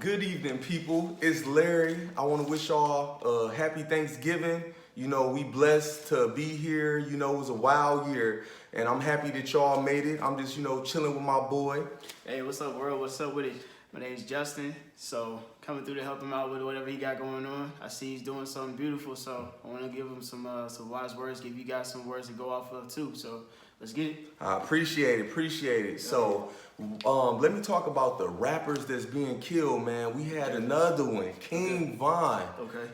Good evening, people. It's Larry. I want to wish y'all a happy Thanksgiving. You know, we blessed to be here. You know, it was a wild year, and I'm happy that y'all made it. I'm just, chilling with my boy. Hey, what's up, world? What's up with it? My name's Justin. So, coming through to help him out with whatever he got going on. I see he's doing something beautiful, so I want to give him some wise words, give you guys some words to go off of, too. So, let's get it. I appreciate it. So, let me talk about the rappers that's being killed, man. We had another one, King Von. Okay.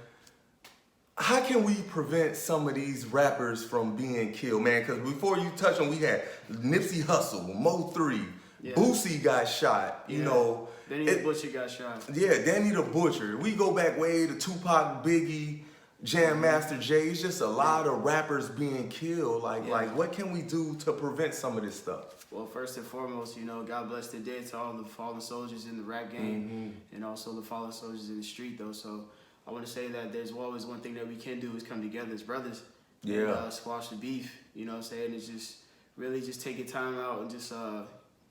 How can we prevent some of these rappers from being killed, man? Because before you touch on, we had Nipsey Hussle, Mo3, Boosie got shot, you know. Danny the Butcher got shot. Yeah, Danny the Butcher. We go back way to Tupac, Biggie, Jam Master Jay. It's just a lot of rappers being killed. Like what can we do to prevent some of this stuff? Well, first and foremost, God bless the dead to all the fallen soldiers in the rap game and also the fallen soldiers in the street, though. So I want to say that there's always one thing that we can do is come together as brothers. Yeah. And, squash the beef, you know what I'm saying? It's just really just taking time out and just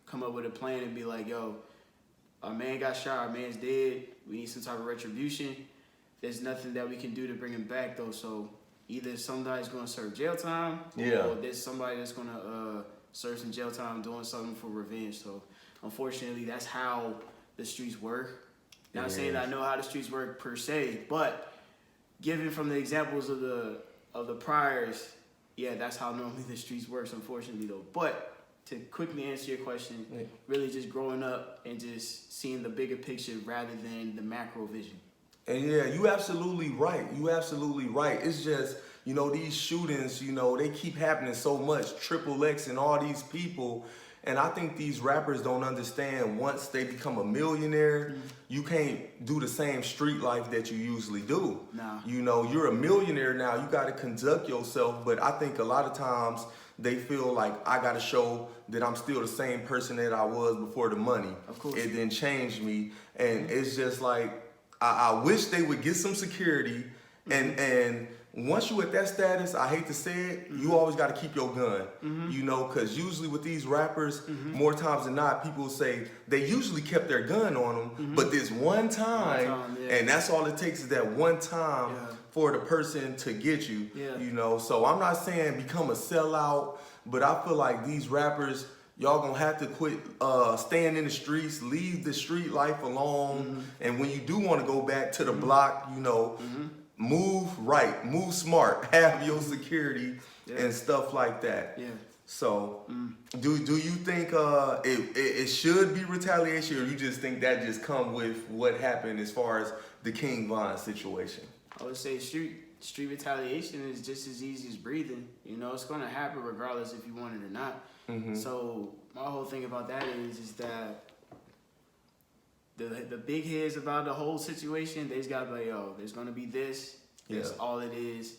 come up with a plan and be like, yo, our man got shot, our man's dead. We need some type of retribution. There's nothing that we can do to bring him back, though. So either somebody's going to serve jail time or there's somebody that's going to serve some jail time doing something for revenge. So unfortunately, that's how the streets work. Not saying that I know how the streets work per se, but given from the examples of the priors, yeah, that's how normally the streets works, unfortunately, though. But to quickly answer your question, really just growing up and just seeing the bigger picture rather than the macro vision. And yeah, you absolutely right. It's just, these shootings, they keep happening so much. Triple X and all these people. And I think these rappers don't understand once they become a millionaire, you can't do the same street life that you usually do. Nah. You're a millionaire now, you got to conduct yourself. But I think a lot of times they feel like I got to show that I'm still the same person that I was before the money. Of course. It didn't change me. And it's just like, I wish they would get some security. And once you at that status, I hate to say it, you always got to keep your gun, because usually with these rappers, more times than not, people say they usually kept their gun on them, but this one time, and that's all it takes is that one time for the person to get you, So I'm not saying become a sellout, but I feel like these rappers, y'all gonna have to quit staying in the streets, leave the street life alone, and when you do want to go back to the block, move right, move smart, have your security and stuff like that. Yeah. So, do you think it should be retaliation, or you just think that just come with what happened as far as the King Von situation? I would say street retaliation is just as easy as breathing. It's going to happen regardless if you want it or not. So my whole thing about that is that the big heads about the whole situation, they just got to be like, yo, there's going to be this. That's all it is.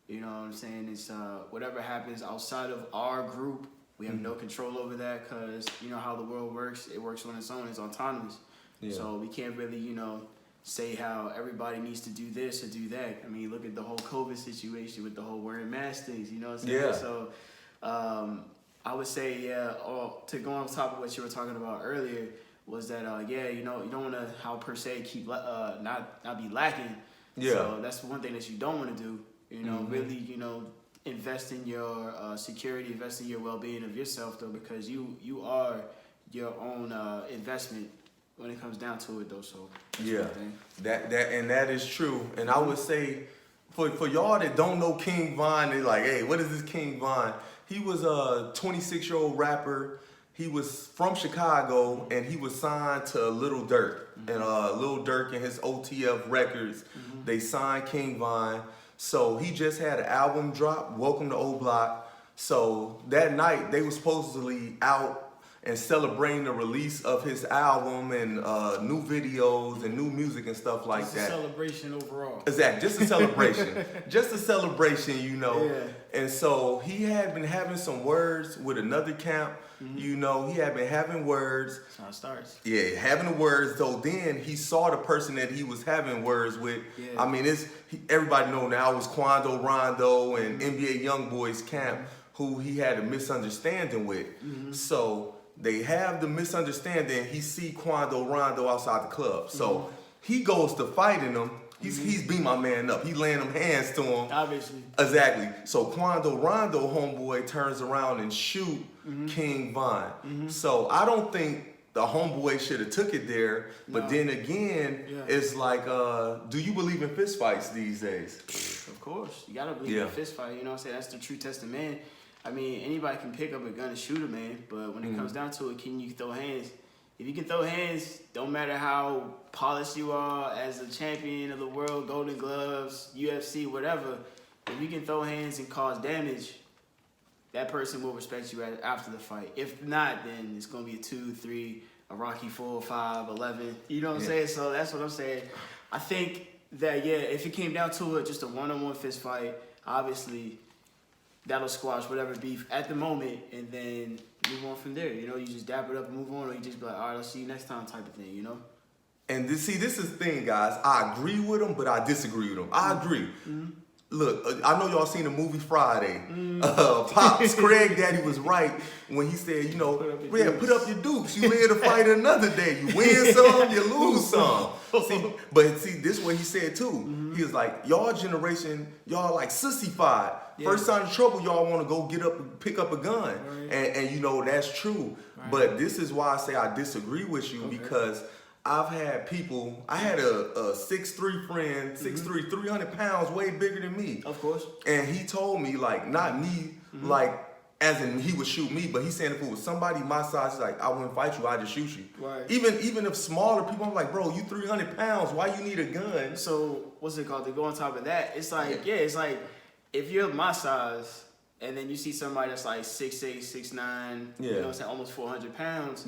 You know what I'm saying? It's whatever happens outside of our group, we have no control over that because you know how the world works. It works on its own. It's autonomous. Yeah. So we can't really, say how everybody needs to do this or do that. I mean, look at the whole COVID situation with the whole wearing masks things, you know what I'm saying? Yeah. So I would say, to go on top of what you were talking about earlier, was that, you don't want to, how per se, keep not be lacking. Yeah. So that's one thing that you don't want to do, really, invest in your security, invest in your well-being of yourself, though, because you are your own investment when it comes down to it, though. So that is true. And I would say for y'all that don't know King Von, they're like, hey, what is this King Von? He was a 26-year-old rapper. He was from Chicago, and he was signed to Lil Durk. And Lil Durk and his OTF Records, they signed King Von. So he just had an album drop, Welcome to O Block. So that night, they were supposedly out and celebrating the release of his album and new videos and new music and stuff like that. Just a celebration overall. Exactly, just a celebration. Just a celebration, Yeah. And so he had been having some words with another camp. He had been having words. That's how it starts. Yeah, having the words. So then he saw the person that he was having words with. Yeah. I mean, everybody know now it was Quando Rondo and NBA YoungBoy's camp who he had a misunderstanding with. So they have the misunderstanding. He see Quando Rondo outside the club, so he goes to fighting him. He's beat my man up. He laying them hands to him. Obviously. Exactly. So Quando Rondo, homeboy, turns around and shoot King Von. So I don't think the homeboy should have took it there. But then again, it's like, do you believe in fist fights these days? Of course. You gotta believe in a fist fight. You know what I'm saying? That's the true test of man. I mean, anybody can pick up a gun and shoot a man, but when it comes down to it, can you throw hands? If you can throw hands, don't matter how polished you are as a champion of the world, Golden Gloves, UFC, whatever, if you can throw hands and cause damage, that person will respect you after the fight. If not, then it's going to be a 2, 3, a Rocky 4, 5, 11. You know what I'm saying? So that's what I'm saying. I think that, if it came down to it, just a one-on-one fist fight, obviously that'll squash whatever beef at the moment, and then move on from there. You know, you just dap it up and move on, or you just be like, all right, I'll see you next time type of thing, you know? And this is the thing, guys. I agree with him, but I disagree with him. I agree. Look, I know y'all seen the movie Friday. Pops, Craig Daddy was right when he said, you know, put up your dukes. You live to fight another day. You win some, you lose some. See, this is what he said too. He was like, y'all generation, y'all like sissified. First sign of trouble, y'all want to go get up and pick up a gun. And you know, that's true. But this is why I say I disagree with you, because I've had people, I had a 6'3" friend, 6'3", 300 pounds, way bigger than me. Of course. And he told me, like, not me, like, as in he would shoot me, but he's saying if it was somebody my size, he's like, I wouldn't fight you, I'd just shoot you. Right. Even if smaller people, I'm like, bro, you 300 pounds, why you need a gun? So, what's it called? To go on top of that, it's like, it's like, if you're my size, and then you see somebody that's like 6'8", 6'9", you know what I'm saying, almost 400 pounds,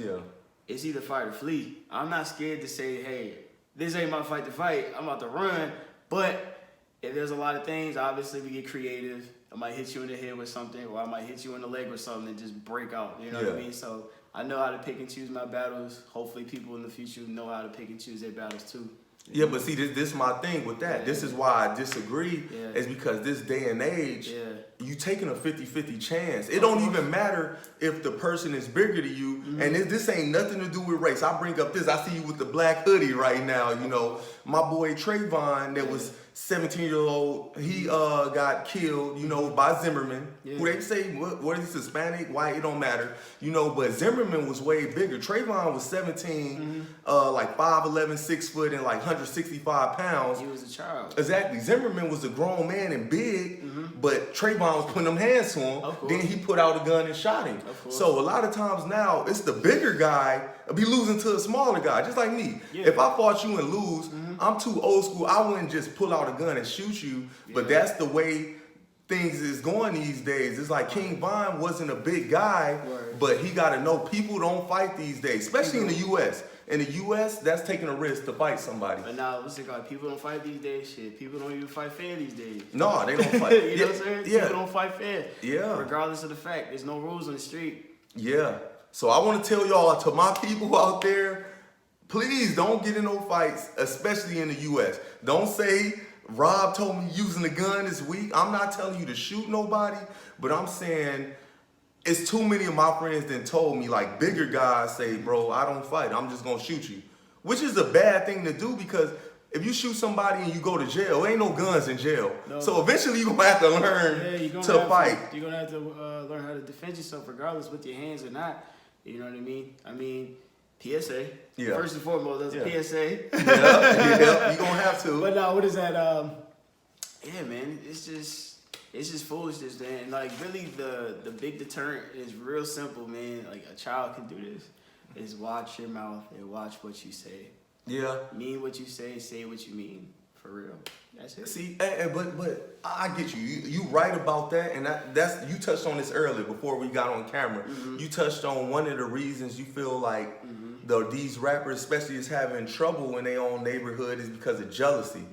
it's either fight or flee. I'm not scared to say, hey, this ain't my fight to fight. I'm about to run. But if there's a lot of things, obviously we get creative. I might hit you in the head with something, or I might hit you in the leg with something and just break out. You know what I mean? So I know how to pick and choose my battles. Hopefully people in the future know how to pick and choose their battles too. Yeah, but see, this is my thing with that. This is why I disagree, is because this day and age, you taking a 50-50 chance. It don't even matter if the person is bigger than you, and this ain't nothing to do with race. I bring up this, I see you with the black hoodie right now, you know. My boy Trayvon, that was 17-year-old, he got killed, you know, by Zimmerman. Who they say, what is he, Hispanic, white, it don't matter. You know, but Zimmerman was way bigger. Trayvon was 17, like 5'11", 6 foot, and like 165 pounds. He was a child. Exactly. Zimmerman was a grown man and big, but Trayvon was putting them hands to him. Then he put out a gun and shot him. So a lot of times now, it's the bigger guy be losing to a smaller guy, just like me. If I fought you and lose, I'm too old school. I wouldn't just pull out a gun and shoot you. But that's the way things is going these days. It's like King Von wasn't a big guy, but he got to know people don't fight these days, especially in the U.S. In the U.S., that's taking a risk to fight somebody. But now, what's it called? People don't fight these days. Shit, people don't even fight fair these days. No, they don't fight. You know what I'm saying? People don't fight fair. Regardless of the fact, there's no rules on the street. So I want to tell y'all, to my people out there, please don't get in no fights, especially in the U.S. Don't say, Rob told me using a gun is weak. I'm not telling you to shoot nobody, but I'm saying it's too many of my friends that told me, like bigger guys say, bro, I don't fight. I'm just going to shoot you, which is a bad thing to do, because if you shoot somebody and you go to jail, there ain't no guns in jail. So eventually you're going to have to learn to fight. You're going to have to learn how to defend yourself regardless with your hands or not. You know what I mean? I mean, PSA. First and foremost, that's a PSA. You're going to have to. But no, what is that? Man, it's just foolishness, man. Like, really, the big deterrent is real simple, man. Like, a child can do this. Is watch your mouth and watch what you say. Mean what you say what you mean. For real. That's it. See, but I get you. You right about that, and that's you touched on this earlier before we got on camera. You touched on one of the reasons you feel like these rappers, especially, is having trouble in their own neighborhood is because of jealousy.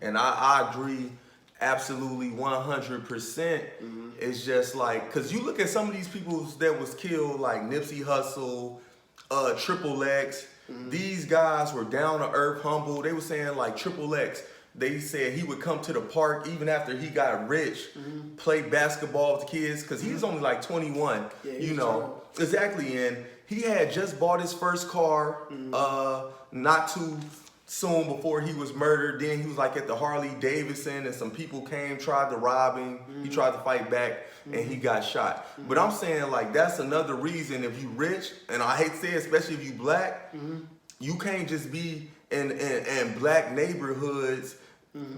And I agree absolutely 100%. It's just like, because you look at some of these people that was killed, like Nipsey Hussle, Triple X. These guys were down to earth, humble. They were saying like Triple X, they said he would come to the park even after he got rich, play basketball with the kids, because he's only like 21, you know. Exactly, and he had just bought his first car, not too soon before he was murdered. Then he was like at the Harley Davidson, and some people came, tried to rob him. He tried to fight back, and he got shot. But I'm saying, like, that's another reason if you rich, and I hate to say it, especially if you black, you can't just be in black neighborhoods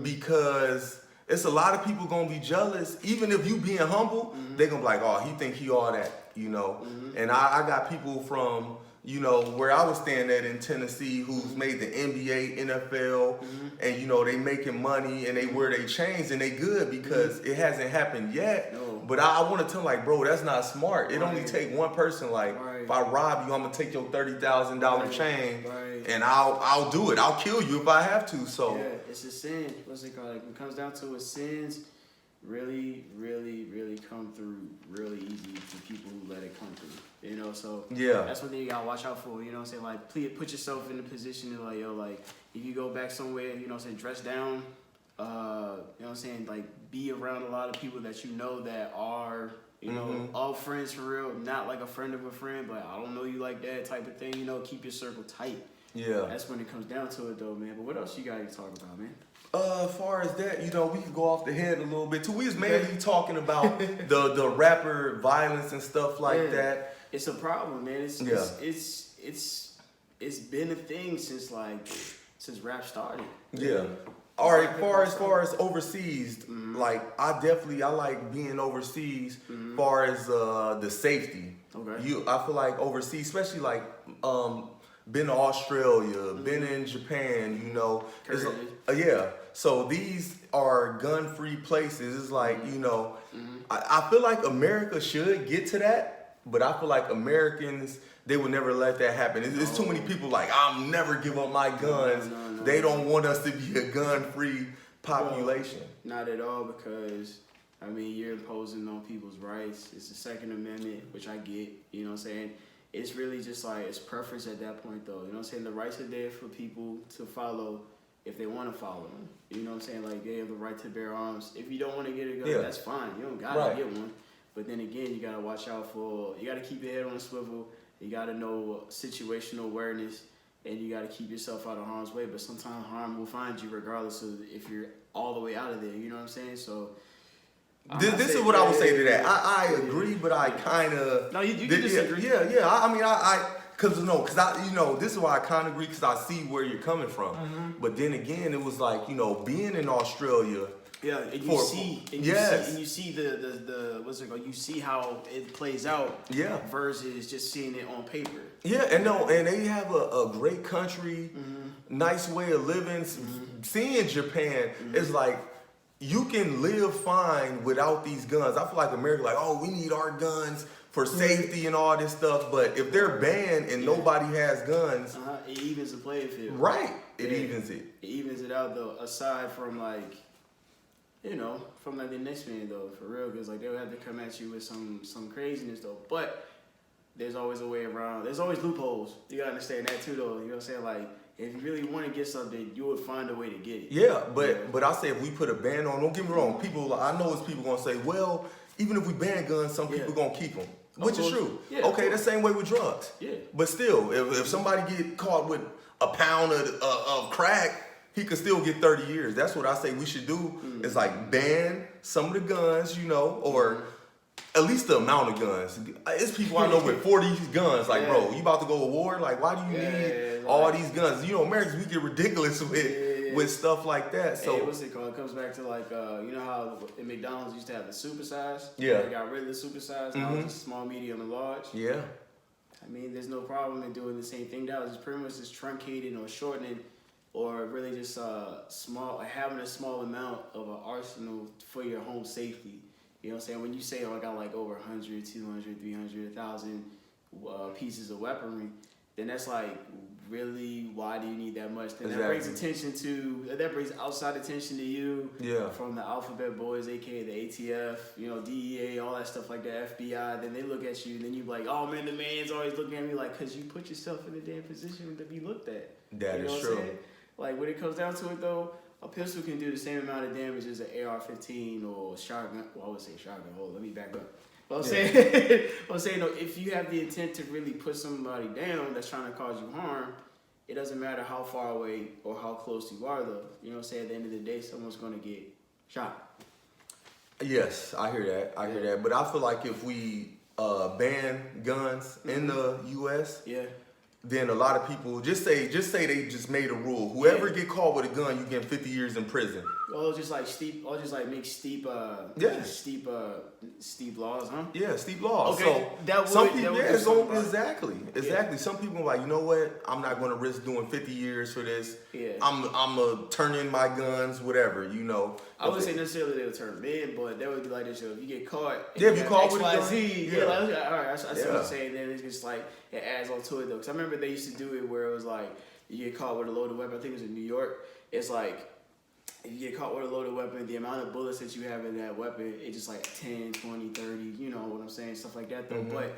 because it's a lot of people gonna be jealous. Even if you being humble, they gonna be like, oh, he think he all that, you know. And I got people from, you know, where I was staying at in Tennessee who's made the NBA, NFL, and, you know, they making money and they wear their chains and they good because it hasn't happened yet. No. But I want to tell them, like, bro, that's not smart. It only take one person. Like, if I rob you, I'm gonna take your $30,000 chain, and I'll do it. I'll kill you if I have to. So yeah, it's a sin. What's it called? Like, when it comes down to it, sins really, really, really come through really easy to people who let it come through. You know, so yeah, that's one thing you gotta watch out for. You know what I'm saying? Like, please put yourself in the position of like, yo, like, if you go back somewhere, you know what I'm saying, dress down. You know what I'm saying? Like, be around a lot of people that you know that are, you know, all friends for real. Not like a friend of a friend, but I don't know you like that type of thing. You know, keep your circle tight. Yeah, that's when it comes down to it, though, man. But what else you got to talk about, man? As far as that, you know, we can go off the head a little bit too. We was mainly talking about the rapper violence and stuff like that. It's a problem, man. It's been a thing since rap started. Yeah. All right, far as overseas, like I like being overseas. Far as the safety, I feel like overseas, especially like been to Australia, been in Japan, you know, yeah. So these are gun-free places. It's like, you know, I feel like America should get to that, but I feel like Americans, they would never let that happen. It's too many people like, I'll never give up my guns. No. They don't want us to be a gun-free population. Well, not at all, because, I mean, you're imposing on people's rights. It's the Second Amendment, which I get, you know what I'm saying? It's really just like, it's preference at that point, though. You know what I'm saying? The rights are there for people to follow if they want to follow them. You know what I'm saying? Like, they have the right to bear arms. If you don't want to get a gun, that's fine. You don't got to get one. But then again, you got to watch out for, you got to keep your head on a swivel. You got to know situational awareness, and you got to keep yourself out of harm's way. But sometimes harm will find you regardless of if you're all the way out of there. You know what I'm saying? So this is what I would say to that. I agree, but I kind of... No, you disagree. Yeah. I mean, Cause I, you know, this is why I kind of agree, because I see where you're coming from. But then again, it was like, you know, being in Australia. Yeah, and you see the what's it called? You see how it plays out. Yeah. Versus just seeing it on paper. Yeah, and they have a great country, nice way of living. Seeing Japan is like, you can live fine without these guns. I feel like America, like, oh, we need our guns for safety and all this stuff. But if they're banned and nobody has guns, it evens the playing field. Right, it evens it. It evens it out, though. Aside from like, you know, from like the next man, though, for real, because like they'll have to come at you with some craziness, though. But there's always a way around. There's always loopholes. You gotta understand that too, though. You know what I'm saying? Like, if you really want to get something, you would find a way to get it. Yeah, but I say if we put a ban on, don't get me wrong. People, I know it's people gonna say, well, even if we ban guns, some people gonna keep them, which is true. Yeah, okay, the same way with drugs. Yeah. But still, if somebody get caught with a pound of crack, he could still get 30 years. That's what I say we should do. Is like ban some of the guns, you know, or at least the amount of guns. It's people I know with 40 guns. Like, bro, you about to go to war? Like, why do you need all these guns? You know, Americans, we get ridiculous with stuff like that. So what's it called? It comes back to like, you know how in McDonald's used to have the supersize? Yeah. They got rid of the supersize. Now it's small, medium, and large. Yeah. I mean, there's no problem in doing the same thing now. It's pretty much just truncating or shortening, or really just having a small amount of an arsenal for your home safety. You know what I'm saying? When you say, oh, I got like over 100, 200, 300, 1,000 pieces of weaponry, then that's like, really, why do you need that much? Then that brings outside attention to you. Yeah. From the Alphabet Boys, aka the ATF, you know, DEA, all that stuff like that, FBI. Then they look at you, and then you like, oh man, the man's always looking at me like, cause you put yourself in a damn position to be looked at. That is true. Like, when it comes down to it, though, a pistol can do the same amount of damage as an AR-15 or shotgun. Well, I would say shotgun. Hold on, let me back up. Well, I'm saying, if you have the intent to really put somebody down that's trying to cause you harm, it doesn't matter how far away or how close you are, though. You know what I'm saying? At the end of the day, someone's going to get shot. Yes, I hear that. But I feel like if we ban guns in the U.S., then a lot of people just say they just made a rule. Whoever get caught with a gun, you get 50 years in prison. Make steep laws, huh? Yeah, steep laws. Okay, So exactly. Some people are like, you know what? I'm not going to risk doing 50 years for this. Yeah. I'm gonna turn in my guns, whatever. You know. I wouldn't say necessarily they would turn them in, but they would be like this. If you get caught, if you caught with a gun, all right. I see what you're saying. Then it's just like it adds on to it though. Because I remember they used to do it where it was like you get caught with a loaded weapon. I think it was in New York. It's like if you get caught with a loaded weapon, the amount of bullets that you have in that weapon, it's just like 10, 20, 30, you know what I'm saying, stuff like that though. Mm-hmm. But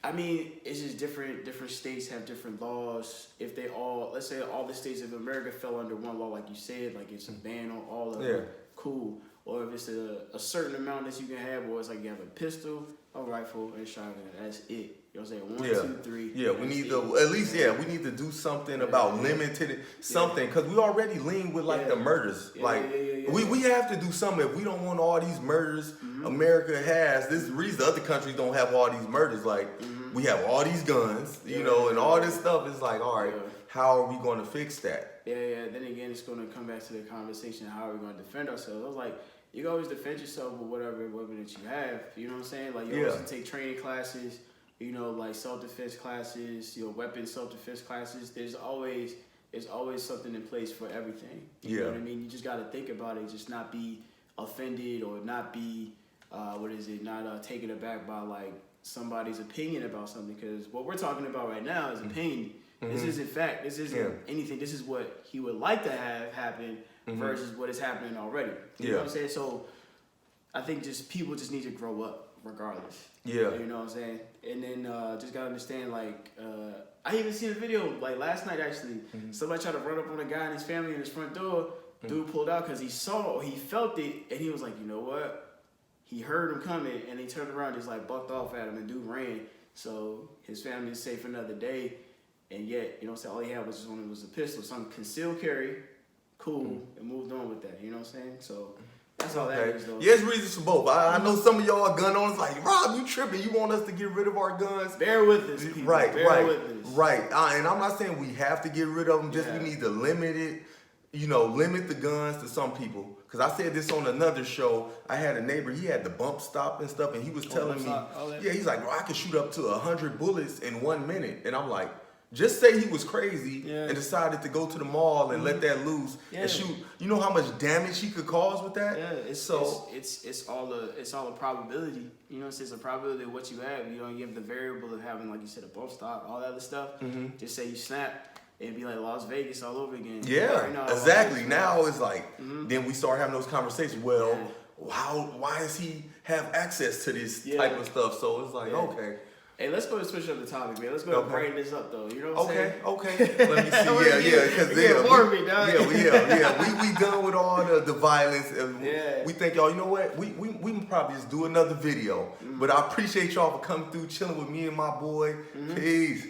I mean, it's just different states have different laws. If they all, let's say all the states of America fell under one law, like you said, like it's a ban on all of them, cool. Or if it's a certain amount that you can have, or it's like you have a pistol, a rifle, and a shotgun, that's it. You know what I'm saying? 1, 2, 3. Yeah, we need to at least we need to do something about limiting something because we already lean with like the murders. We have to do something if we don't want all these murders America has. This is the reason other countries don't have all these murders. Like we have all these guns, you know, and all this stuff. It's like, all right, how are we going to fix that? Yeah. Then again, it's going to come back to the conversation: how are we going to defend ourselves? I was like, you can always defend yourself with whatever weapon that you have. You know what I'm saying? Like you always take training classes. You know, like self-defense classes, weapon self-defense classes. There's always something in place for everything. You know what I mean? You just got to think about it. Just not be offended or not be, not taken aback by like somebody's opinion about something. Because what we're talking about right now is opinion. This isn't fact. This isn't anything. This is what he would like to have happen versus what is happening already. You know what I'm saying? So I think people just need to grow up. Regardless, you know what I'm saying, and then just gotta understand. Like, I even seen a video like last night. Actually, somebody tried to run up on a guy and his family in his front door. Dude pulled out because he felt it, and he was like, you know what? He heard him coming, and he turned around, just like bucked off at him, and dude ran. So his family is safe another day, and yet, you know what I'm saying, all he had was just was a pistol, some concealed carry, cool, and moved on with that. You know what I'm saying? So. That's all that is, though. Yeah, there's reasons for both. I know some of y'all are gun owners like, Rob, you tripping. You want us to get rid of our guns? Bear with us, people. Bear with us. Right. And I'm not saying we have to get rid of them. Just we need to limit it. You know, limit the guns to some people. Because I said this on another show. I had a neighbor. He had the bump stop and stuff. And he was telling me, he's like, bro, I could shoot up to 100 bullets in 1 minute. And I'm like, just say he was crazy and decided to go to the mall and let that loose and shoot. You know how much damage he could cause with that? Yeah, it's all a probability. You know, it's a probability of what you have. You know, you have the variable of having, like you said, a bump stock, all that other stuff. Just say you snap, it'd be like Las Vegas all over again. Yeah, exactly. Now it's like then we start having those conversations. Well, why does he have access to this type of stuff? So it's like okay. Hey, let's go and switch up the topic, man. Let's go and brighten this up, though. You know what I'm saying? Okay. Let me see. We done with all the violence. We think y'all. You know what? We can probably just do another video. But I appreciate y'all for coming through, chilling with me and my boy. Peace.